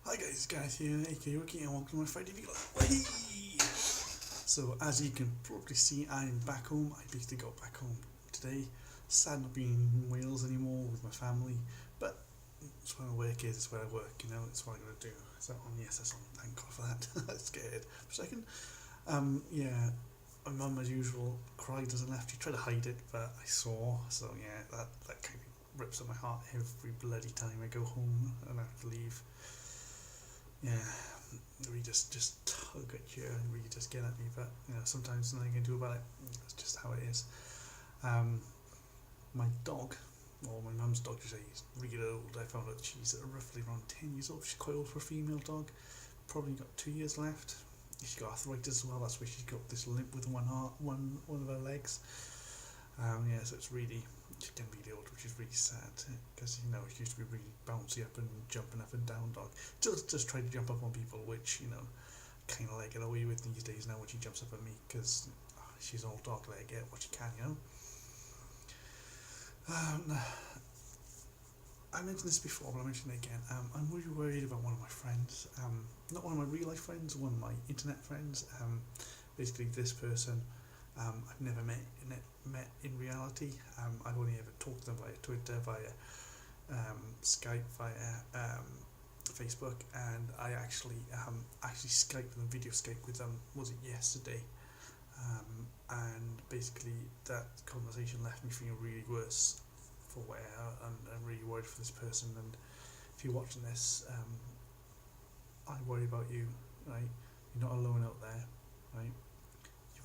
Hi guys, Gareth here, aka Ricky, and welcome to my Friday video. Whee! So as you can probably see, I'm back home. I basically got back home today. Sad not being in Wales anymore with my family, but it's where I work is, it's where I work, you know, it's what I'm going to do. Is that on? Yes, that's on. Thank God for that. I was scared for a second. Yeah, my mum as usual cried as I left. She tried to hide it, but I saw, so yeah, that kind of rips at my heart every bloody time I go home and I have to leave. Yeah, really just tug at you and really just get at me, but you know, sometimes nothing you can do about it. That's just how it is. My dog, or my mum's dog, she's really old. I found out she's roughly around 10 years old. She's quite old for a female dog. Probably got 2 years left. She's got arthritis as well. That's why she's got this limp with one of her legs. Yeah, so it's really, she's getting really old, which is really sad, because you know, she used to be really bouncy up and jumping up and down dog. Just try to jump up on people, which, you know, kind of like get away with these days now when she jumps up at me, because she's an old dog, let her get what she can, you know. I mentioned this before, but I'll mention it again. I'm really worried about one of my friends. Not one of my real life friends, one of my internet friends. Basically this person, I've never met in reality. I've only ever talked to them via Twitter, via Skype, via Facebook, and I actually Skyped and video Skype with them. Was it yesterday? And basically that conversation left me feeling really worse for where I'm really worried for this person. And if you're watching this, I worry about you. Right, you're not alone out there. Right.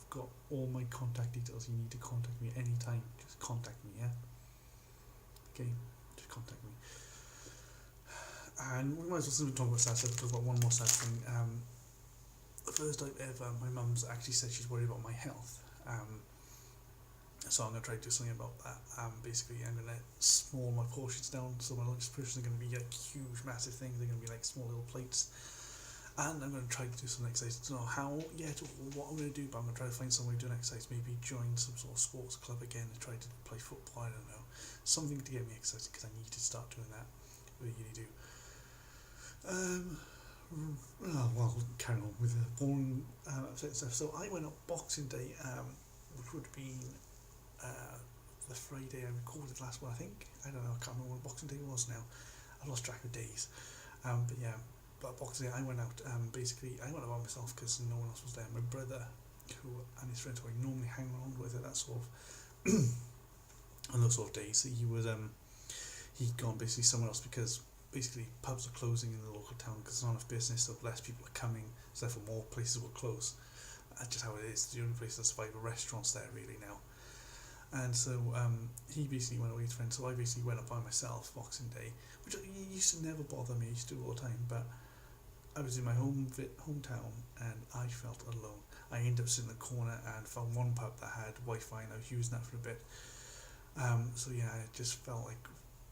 Got all my contact details. You need to contact me anytime. Just contact me, yeah? Okay, just contact me. And we might as well talk about sad stuff. Talk about one more sad thing. The first time ever, my mum's actually said she's worried about my health. So I'm going to try to do something about that. Basically, I'm going to small my portions down. So my lunch portions are going to be like huge, massive things. They're going to be like small little plates. And I'm going to try to do some exercise. I don't know how yet or what I'm going to do, but I'm going to try to find some way to do an exercise. Maybe join some sort of sports club again and try to play football. I don't know. Something to get me excited, because I need to start doing that. I really do. Well, carry on with the boring stuff. So I went up Boxing Day, which would have been the Friday I recorded last one, I think. I don't know, I can't remember what Boxing Day was now. I've lost track of days. But yeah. But Boxing Day, I went out. Basically, I went out by myself because no one else was there. My brother, and his friends who I normally hang around with at that sort of on those sort of days, he was he'd gone basically somewhere else, because basically pubs are closing in the local town because there's not enough business, so less people are coming, so therefore more places will close. That's just how it is. The only place that survive are restaurants there really now. And so he basically went away with friends, so I basically went up by myself Boxing Day, which used to never bother me. I used to do it all the time, but I was in my hometown and I felt alone. I ended up sitting in the corner and found one pub that had Wi-Fi, and I was using that for a bit. So yeah, I just felt like,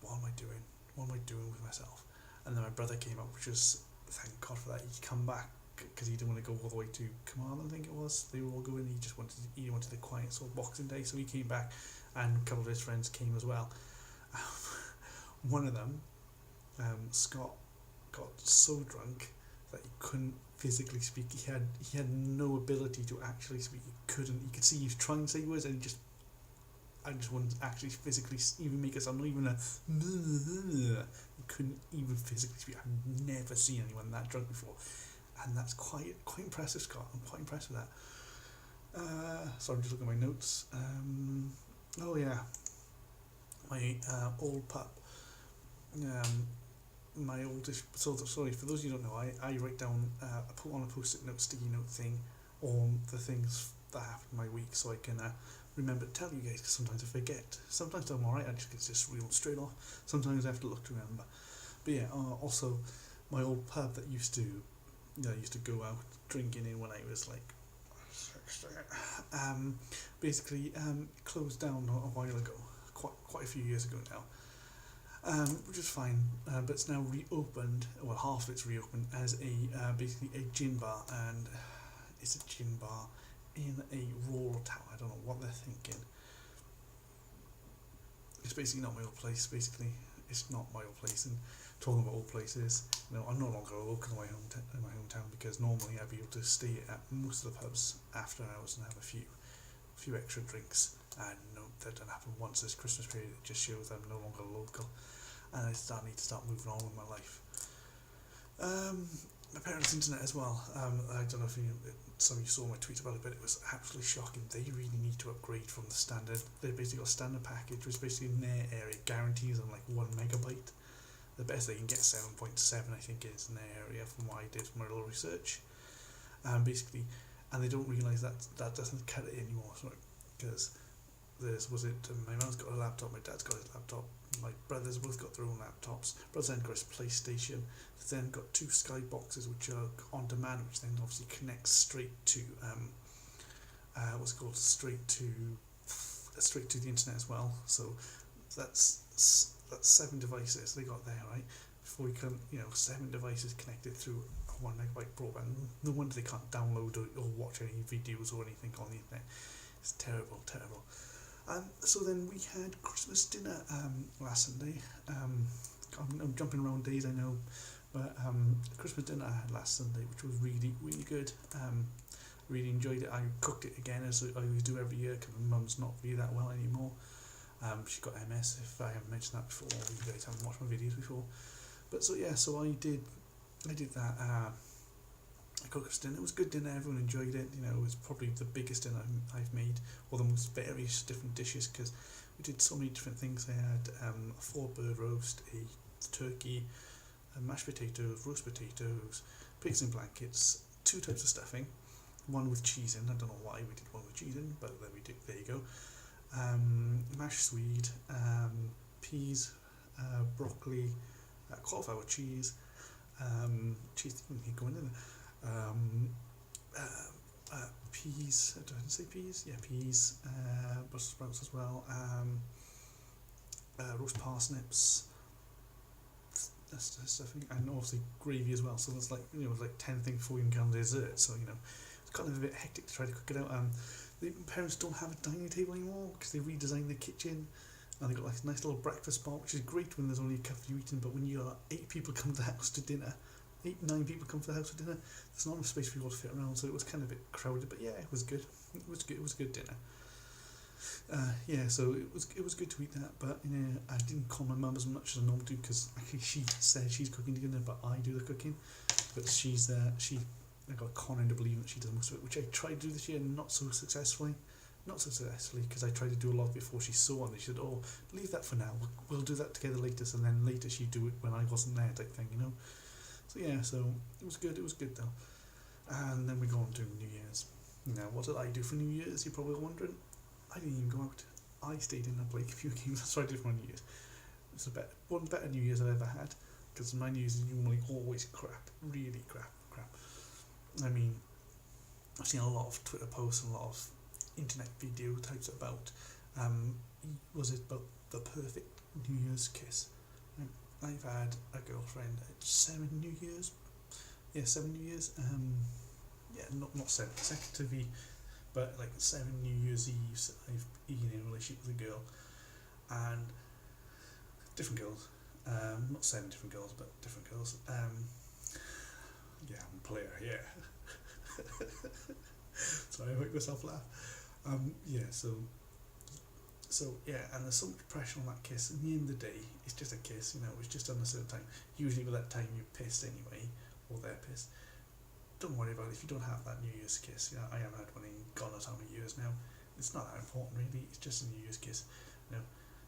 what am I doing? What am I doing with myself? And then my brother came up, which was, thank God for that. He'd come back because he didn't want to go all the way to Carmarthen, I think it was. They were all going. He wanted the quiet sort of Boxing Day, so he came back, and a couple of his friends came as well. One of them, Scott, got so drunk that he couldn't physically speak. He had no ability to actually speak. He couldn't. You could see he was trying to say words, and I just wouldn't actually physically even make a sound. Not even a. He couldn't even physically speak. I've never seen anyone that drunk before, and that's quite impressive, Scott. I'm quite impressed with that. So I'm just looking at my notes. Oh yeah, my old pup. My oldest, so sorry for those of you who don't know, I write down, I put on a post-it note, sticky note thing, all the things that happen in my week, so I can remember to tell you guys, because sometimes I forget. Sometimes I'm alright, I just reel straight off. Sometimes I have to look to remember. But yeah, also my old pub that used to go out drinking in when I was like 16, basically closed down a while ago, quite a few years ago now. Which is fine, but it's now reopened. Well, half of it's reopened as a basically a gin bar, and it's a gin bar in a rural town. I don't know what they're thinking. It's basically not my old place. Basically, it's not my old place, and talking about old places, I'm no longer local in my hometown because normally I'd be able to stay at most of the pubs after hours and have a few extra drinks. And no, that didn't happen once this Christmas period. It just shows I'm no longer local, and I need to start moving on with my life. My parents' internet as well. I don't know if some of you saw my tweet about it, but it was absolutely shocking. They really need to upgrade from the standard. They basically got a standard package, which basically in their area guarantees them like 1 megabyte. The best they can get 7.7, I think, is in their area from what I did my little research. Basically, and they don't realise that doesn't cut it anymore. Because my mum's got a laptop, my dad's got his laptop, my brothers both got their own laptops. Brother's then got his PlayStation. Then got 2 Sky boxes which are on demand, which then obviously connects straight to straight to the internet as well. So that's 7 devices they got there, right? Before you can, 7 devices connected through a 1 megabyte broadband. No wonder they can't download or watch any videos or anything on the internet. It's terrible. So then we had Christmas dinner last Sunday. I'm jumping around days, I know, but Christmas dinner I had last Sunday, which was really, really good. Really enjoyed it. I cooked it again as I always do every year because my mum's not really that well anymore. She got MS, if I haven't mentioned that before, or you guys haven't watched my videos before. But so I did that. I cooked Christmas dinner. It was good dinner. Everyone enjoyed it. It was probably the biggest dinner I've made, or the most various different dishes, because we did so many different things. I had a 4-bird roast, a turkey, mashed potatoes, roast potatoes, pigs in blankets, 2 types of stuffing, one with cheese in. I don't know why we did one with cheese in, but there you go. Mashed swede, peas, broccoli, cauliflower cheese, cheese didn't go in there. Peas. Did I say peas? Yeah, peas. Brussels sprouts as well. Roast parsnips. That's stuffing, and obviously gravy as well. So there's like 10 things before you can get on dessert. So it's kind of a bit hectic to try to cook it out. The parents don't have a dining table anymore because they redesigned the kitchen, and they got like a nice little breakfast spot, which is great when there's only a couple of you eating. But when you got 8 people come to the house to dinner, 9 people come to the house for dinner, there's not enough space for you all to fit around. So it was kind of a bit crowded. But yeah, it was good. It was a good dinner. So it was good to eat that, but I didn't call my mum as much as I normally do because actually she said she's cooking dinner, but I do the cooking. But I got conned into believing that she does most of it, which I tried to do this year, not so successfully, because I tried to do a lot before she saw, and they said, "Oh, leave that for now. We'll do that together later," and then later she'd do it when I wasn't there, type thing, So yeah, so it was good. It was good though. And then we go on to New Year's. Now, what did I do for New Year's? You're probably wondering. I didn't even go out. I stayed in and played a few games. That's what I did for my New Year's. It's one better New Year's I've ever had, because my New Year's is normally always crap, really crap. I mean, I've seen a lot of Twitter posts and a lot of internet video types about, was it about the perfect New Year's kiss? I've had a girlfriend at 7 New Years. Yeah, 7 New Years. Not 7 consecutively, but like 7 New Year's Eves I've been in a relationship with a girl, and different girls. Not 7 different girls, but different girls. Yeah, I'm a player. Yeah. Sorry, I make myself laugh. So yeah, and there's so much pressure on that kiss. At the end of the day, it's just a kiss. It's just on a certain time. Usually by that time you're pissed anyway, or they're pissed. Don't worry about it if you don't have that New Year's kiss. I haven't had one in God knows how many years now. It's not that important really. It's just a New Year's kiss.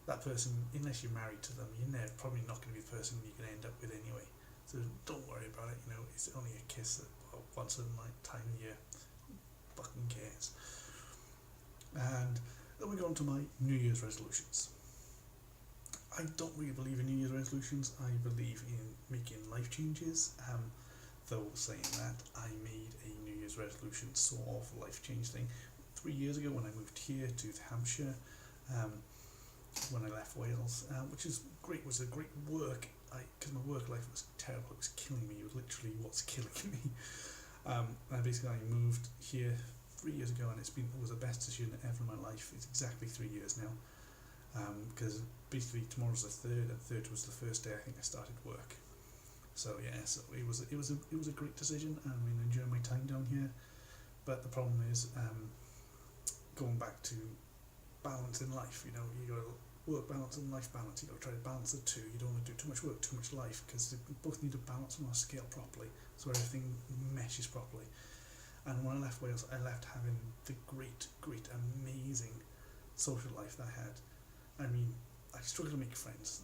That person, unless you're married to them, you're probably not going to be the person you're going to end up with anyway. So don't worry about it. It's only a kiss once in a time of year. Fucking cares. And then we go on to my New Year's resolutions. I don't really believe in New Year's resolutions. I believe in making life changes. Though saying that, I made a New Year's resolution sort of life change thing 3 years ago when I moved here to Hampshire, when I left Wales, which is great. Was a great work, because my work life was terrible. It was killing me. It was literally what's killing me. I moved here 3 years ago, and it was the best decision ever in my life. It's exactly 3 years now, because basically tomorrow's the 3rd, and 3rd was the first day I think I started work. So yeah, so it was a great decision. I mean, enjoying my time down here, but the problem is going back to balance in life. You know, you got to work balance and life balance. You got to try to balance the two. You don't want to do too much work, too much life, because they both need to balance on a scale properly, so everything meshes properly. And when I left Wales, I left having the great, amazing social life that I had. I mean, I struggle to make friends.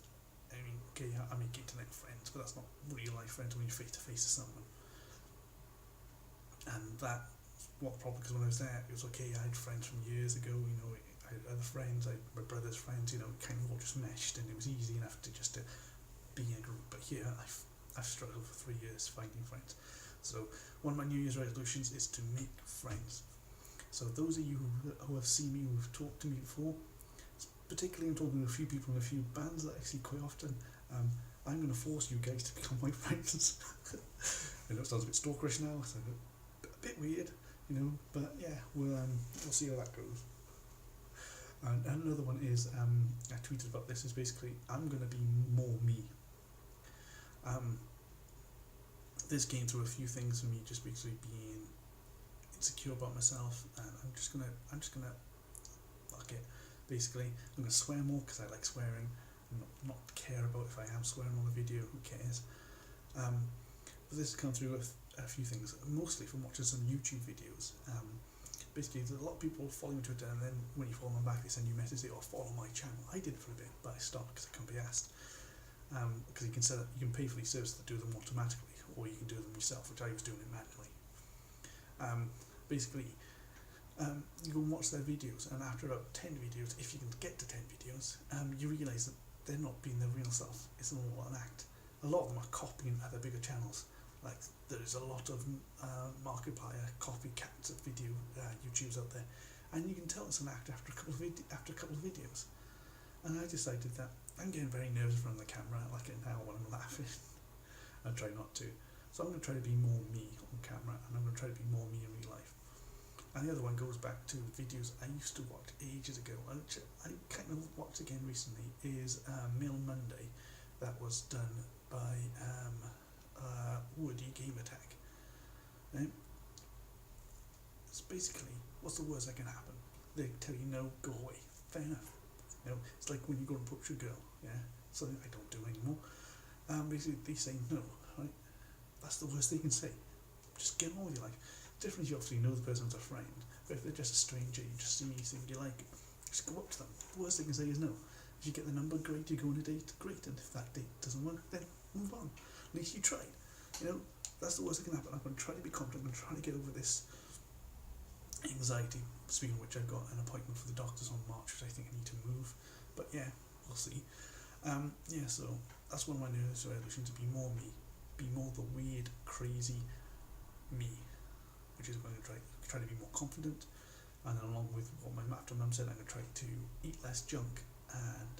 I mean, okay, I make internet friends, but that's not real life friends when you're face to face to someone. And that what problem, because when I was there, it was okay. I had friends from years ago. You know, I had other friends. I had my brother's friends. You know, kind of all just meshed, and it was easy enough to just to be in a group. But here, I've struggled for 3 years finding friends. So one of my New Year's resolutions is to make friends. So those of you who have seen me, who've talked to me before, particularly I'm talking to a few people in a few bands that I see quite often, I'm going to force you guys to become my friends. I know it sounds a bit stalkerish now, so a bit weird, you know, but yeah, we'll see how that goes. And another one is, I tweeted about this, is basically, I'm going to be more me. This came through a few things for me, just basically being insecure about myself, and I'm just gonna fuck it. Basically, I'm gonna swear more because I like swearing, and not care about if I am swearing on the video. Who cares? But this has come through with a few things, mostly from watching some YouTube videos. Basically, there's a lot of people follow me on Twitter, and then when you follow them back, they send you a message, they follow my channel. I did it for a bit, but I stopped because I couldn't be asked. Because you can pay for these services to do them automatically, or you can do them yourself, which I was doing it manually. Basically, you go and watch their videos, and after about 10 videos, if you can get to 10 videos, you realise that they're not being their real self. It's all an act. A lot of them are copying other bigger channels. Like, there's a lot of Markiplier copycats of video YouTubes out there, and you can tell it's an act after a couple of videos. And I decided that I'm getting very nervous in front of the camera, like it now when I'm laughing. I try not to. So I'm going to try to be more me on camera, and I'm going to try to be more me in real life. And the other one goes back to videos I used to watch ages ago, and I kind of watched again recently, is Mill Monday, that was done by Woody Game Attack. Right? It's basically, what's the worst that can happen? They tell you no, go away. Fair enough. You know, it's like when you go and approach a girl, yeah, something I don't do anymore. Basically, they say no, right? That's the worst they can say. Just get on with your life. Different is you obviously know the person as a friend, but if they're just a stranger, you just see me, think you like it, just go up to them. The worst they can say is no. If you get the number, great. You go on a date, great. And if that date doesn't work, then move on. At least you tried. You know, that's the worst that can happen. I'm going to try to be confident. I'm going to try to get over this anxiety. Speaking of which, I've got an appointment for the doctors on March, which I think I need to move. But yeah, we'll see. Yeah, so that's one of my New Year's resolutions, to be more me. Be more the weird, crazy me. Which is going to try to be more confident, and then along with what my mum said, I'm going to try to eat less junk and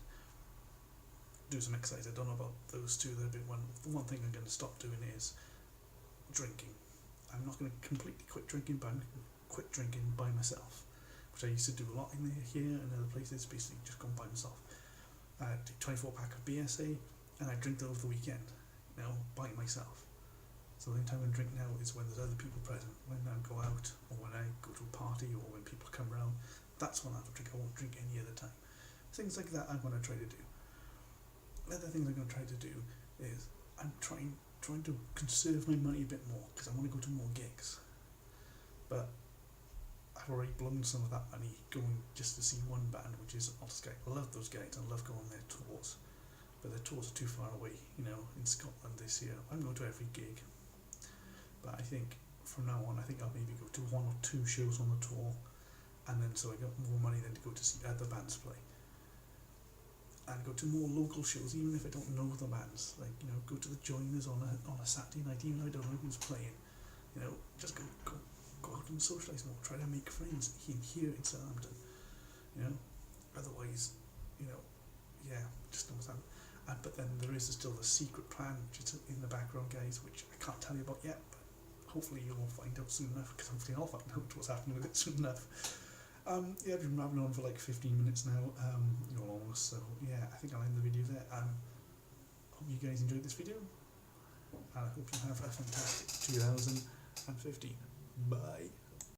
do some exercise. I don't know about those two. The one thing I'm going to stop doing is drinking. I'm not going to completely quit drinking, but I'm going to quit drinking by myself, which I used to do a lot in here and other places. Basically, just going by myself. I do 24-pack of BSA, and I drink that over the weekend. You know, by myself. So the only time I drink now is when there's other people present, when I go out, or when I go to a party, or when people come around. That's when I have a drink. I won't drink any other time. Things like that I'm going to try to do. Other things I'm going to try to do is I'm trying to conserve my money a bit more, because I want to go to more gigs. But I've already blown some of that money going just to see one band, which is Oscar. I love those guys. I love going on their tours. But their tours are too far away, you know, in Scotland this year. I'm going to every gig. But I think from now on, I think I'll maybe go to 1 or 2 shows on the tour, and then so I got more money then to go to see other bands play, and go to more local shows, even if I don't know the bands. Like, you know, go to the Joiners on a Saturday night, even though I don't know who's playing. You know, just go out and socialise more. Try to make friends here in Southampton. You know, otherwise, you know, yeah, just know what's happening. But then there is still the secret plan, which is in the background, guys, which I can't tell you about yet, but hopefully you'll find out soon enough, because hopefully I'll find out what's happening with it soon enough. Yeah, I've been rambling on for like 15 minutes now, almost, so yeah, I think I'll end the video there. Hope you guys enjoyed this video. and I hope you have a fantastic 2015. Bye.